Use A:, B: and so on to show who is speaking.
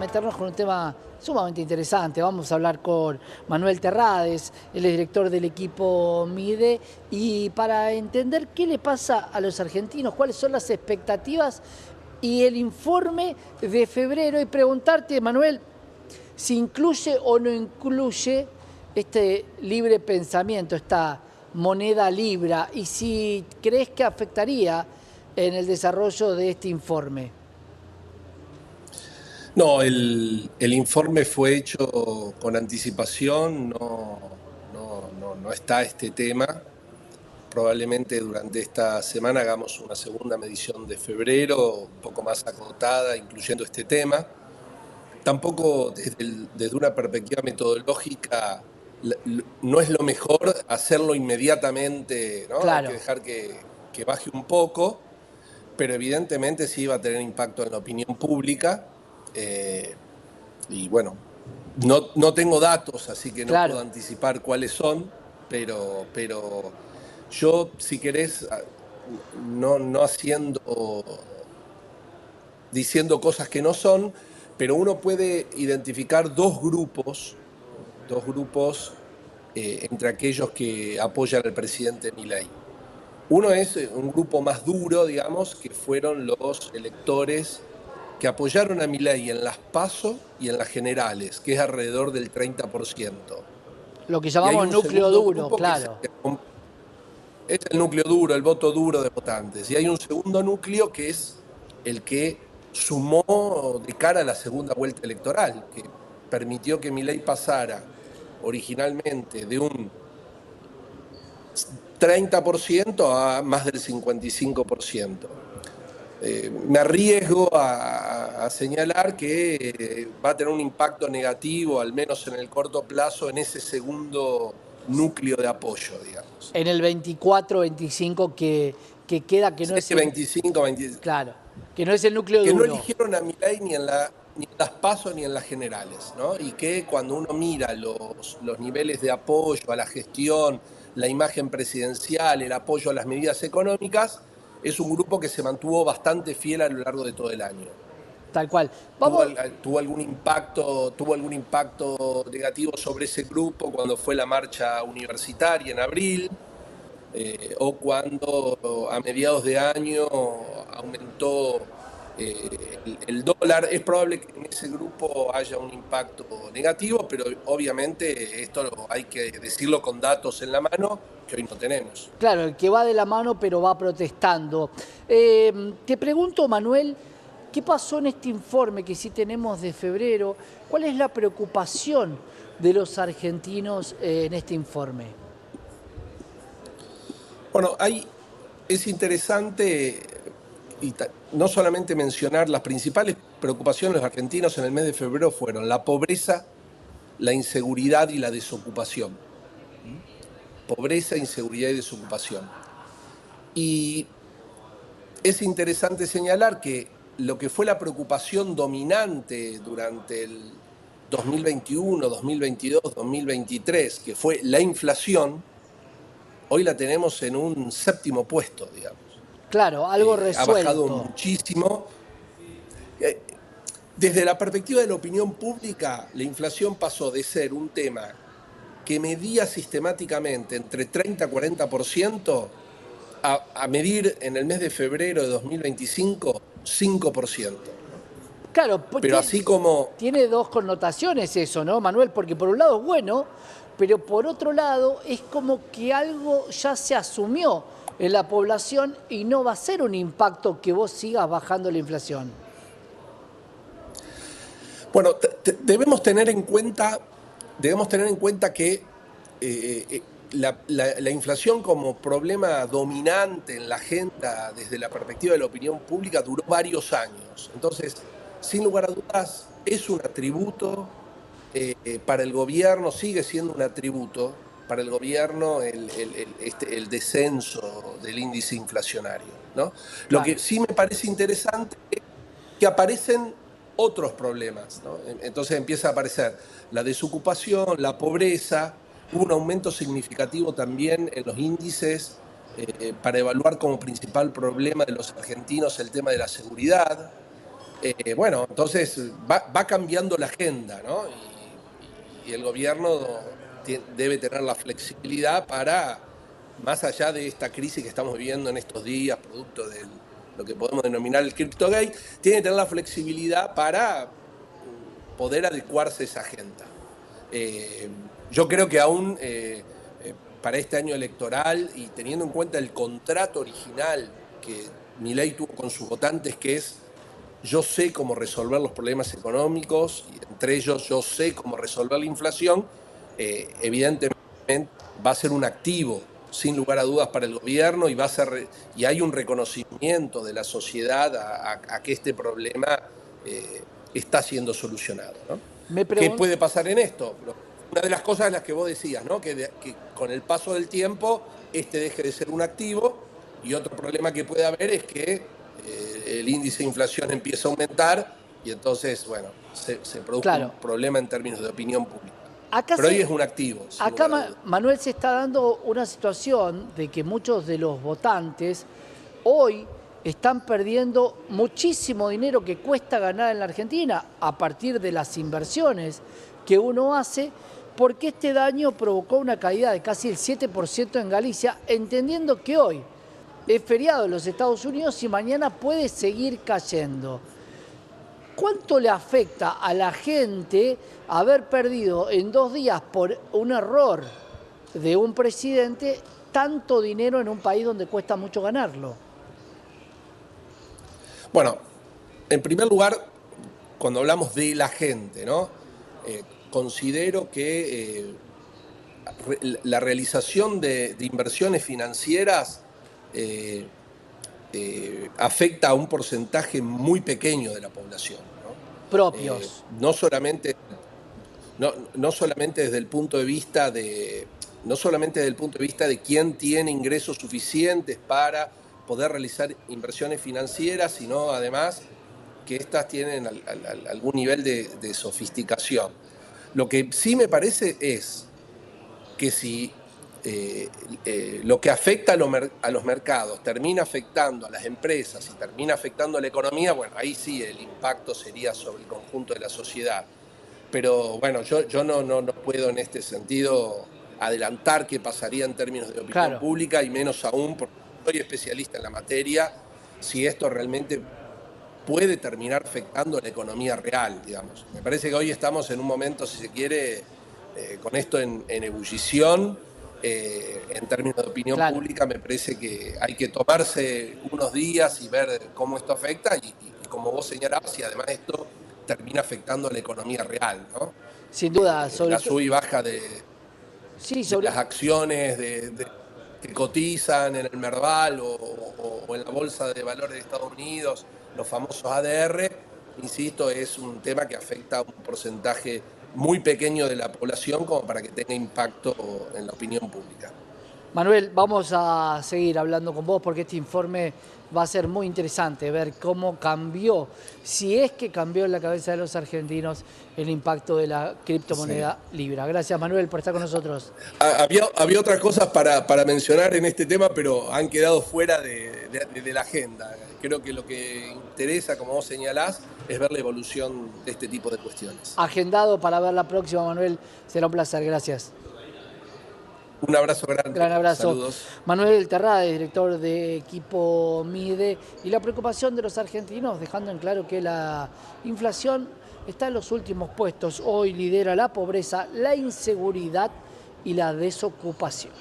A: meternos con un tema sumamente interesante. Vamos a hablar con Manuel Terrades, el director del equipo MIDE, y para entender qué le pasa a los argentinos, cuáles son las expectativas y el informe de febrero, y preguntarte, Manuel, si incluye o no incluye este libre pensamiento, esta moneda libra, y si crees que afectaría en el desarrollo de este informe.
B: No, el informe fue hecho con anticipación, no está este tema. Probablemente durante esta semana hagamos una segunda medición de febrero, un poco más acotada, incluyendo este tema. Tampoco desde una perspectiva metodológica no es lo mejor hacerlo inmediatamente, ¿no? Hay que
A: Claro.
B: dejar que baje un poco, pero evidentemente sí va a tener impacto en la opinión pública. Y bueno, no tengo datos, así que no puedo
A: Claro.
B: anticipar cuáles son, pero yo, si querés, no diciendo cosas que no son, pero uno puede identificar dos grupos entre aquellos que apoyan al presidente Milei. Uno es un grupo más duro, digamos, que fueron los electores que apoyaron a Milei en las PASO y en las generales, que es alrededor del 30%.
A: Lo que
B: Y hay
A: llamamos
B: un
A: núcleo
B: segundo
A: duro,
B: grupo que es
A: claro.
B: el núcleo duro, el voto duro de votantes. Y hay un segundo núcleo que es el que sumó de cara a la segunda vuelta electoral, que permitió que Milei pasara originalmente de un 30% a más del 55%. Me arriesgo a señalar que va a tener un impacto negativo, al menos en el corto plazo, en ese segundo núcleo de apoyo, digamos.
A: En el 24-25 que queda, que no
B: Sí,
A: es el...
B: 25, 20,
A: Claro, que no es el núcleo
B: que no
A: duro.
B: eligieron a Milei ni en las PASO ni en las generales, ¿no? Y que cuando uno mira los niveles de apoyo a la gestión, la imagen presidencial, el apoyo a las medidas económicas, es un grupo que se mantuvo bastante fiel a lo largo de todo el año.
A: Tal cual.
B: ¿Tuvo,
A: Vamos,
B: tuvo algún impacto negativo sobre ese grupo cuando fue la marcha universitaria en abril? O cuando a mediados de año aumentó el dólar. Es probable que en ese grupo haya un impacto negativo, pero obviamente esto hay que decirlo con datos en la mano que hoy no tenemos.
A: claro, el que va de la mano pero va protestando. Te pregunto, Manuel, ¿qué pasó en este informe que sí tenemos de febrero? ¿Cuál es la preocupación de los argentinos en este informe?
B: Bueno, es interesante y no solamente mencionar las principales preocupaciones de los argentinos en el mes de febrero fueron la pobreza, la inseguridad y la desocupación. Pobreza, inseguridad y desocupación. Y es interesante señalar que lo que fue la preocupación dominante durante el 2021, 2022, 2023, que fue la inflación, hoy la tenemos en un séptimo puesto, digamos.
A: Claro, algo
B: Ha bajado
A: resuelto.
B: muchísimo. Desde la perspectiva de la opinión pública, la inflación pasó de ser un tema que medía sistemáticamente entre 30 y 40% a medir en el mes de febrero de 2025 5%.
A: Claro,
B: Pero así como,
A: tiene dos connotaciones eso, ¿no, Manuel? Porque por un lado es bueno, pero por otro lado es como que algo ya se asumió en la población y no va a ser un impacto que vos sigas bajando la inflación.
B: bueno, debemos tener en cuenta que la inflación como problema dominante en la agenda desde la perspectiva de la opinión pública duró varios años. Entonces, sin lugar a dudas, es un atributo para el gobierno, sigue siendo un atributo para el gobierno el descenso del índice inflacionario, ¿no? Lo
A: Claro.
B: que sí me parece interesante es que aparecen otros problemas, ¿no? Entonces empieza a aparecer la desocupación, la pobreza, un aumento significativo también en los índices para evaluar como principal problema de los argentinos el tema de la seguridad. Bueno, entonces va cambiando la agenda, ¿no? Y el gobierno debe tener la flexibilidad para, más allá de esta crisis que estamos viviendo en estos días, producto de lo que podemos denominar el CryptoGate, tiene que tener la flexibilidad para poder adecuarse a esa agenda. Yo creo que aún para este año electoral y teniendo en cuenta el contrato original que Milei tuvo con sus votantes, que es: yo sé cómo resolver los problemas económicos, y entre ellos yo sé cómo resolver la inflación, evidentemente va a ser un activo, sin lugar a dudas, para el gobierno, y hay un reconocimiento de la sociedad a que este problema está siendo solucionado, ¿no? ¿Qué puede pasar en esto? Una de las cosas en las que vos decías, ¿no? Que con el paso del tiempo deje de ser un activo, y otro problema que puede haber es que el índice de inflación empieza a aumentar y entonces, bueno, se produce un problema en términos de opinión pública. Pero hoy es un activo.
A: Acá, Manuel, se está dando una situación de que muchos de los votantes hoy están perdiendo muchísimo dinero que cuesta ganar en la Argentina a partir de las inversiones que uno hace, porque este daño provocó una caída de casi el 7% en Galicia, entendiendo que hoy es feriado en los Estados Unidos y mañana puede seguir cayendo. ¿Cuánto le afecta a la gente haber perdido en 2 días por un error de un presidente tanto dinero en un país donde cuesta mucho ganarlo?
B: Bueno, en primer lugar, cuando hablamos de la gente, ¿no? Considero que la realización de inversiones financieras afecta a un porcentaje muy pequeño de la población, ¿no?
A: Propios.
B: No solamente desde el punto de vista de quién tiene ingresos suficientes para poder realizar inversiones financieras, sino además que éstas tienen algún nivel de sofisticación. Lo que sí me parece es que si lo que afecta a los mercados termina afectando a las empresas y termina afectando a la economía, bueno, ahí sí el impacto sería sobre el conjunto de la sociedad. Pero bueno, yo no puedo en este sentido adelantar qué pasaría en términos de opinión pública, y menos aún, porque soy especialista en la materia, si esto realmente puede terminar afectando a la economía real, digamos. Me parece que hoy estamos en un momento, si se quiere, con esto en ebullición. En términos de opinión pública, me parece que hay que tomarse unos días y ver cómo esto afecta, y como vos señalabas, si además esto termina afectando a la economía real, ¿no?
A: Sin duda,
B: la sub y baja de las acciones que cotizan en el Merval o en la Bolsa de Valores de Estados Unidos, los famosos ADR, insisto, es un tema que afecta a un porcentaje muy pequeño de la población como para que tenga impacto en la opinión pública.
A: Manuel, vamos a seguir hablando con vos porque este informe va a ser muy interesante, ver cómo cambió, si es que cambió en la cabeza de los argentinos el impacto de la criptomoneda Libra. Gracias, Manuel, por estar con nosotros.
B: Había otras cosas para mencionar en este tema, pero han quedado fuera de la agenda. Creo que lo que interesa, como vos señalás, es ver la evolución de este tipo de cuestiones.
A: Agendado para ver la próxima, Manuel. Será un placer, gracias.
B: Un abrazo grande.
A: Gran abrazo.
B: Saludos.
A: Manuel Terrades, director de equipo MIDE, y la preocupación de los argentinos, dejando en claro que la inflación está en los últimos puestos. Hoy lidera la pobreza, la inseguridad y la desocupación.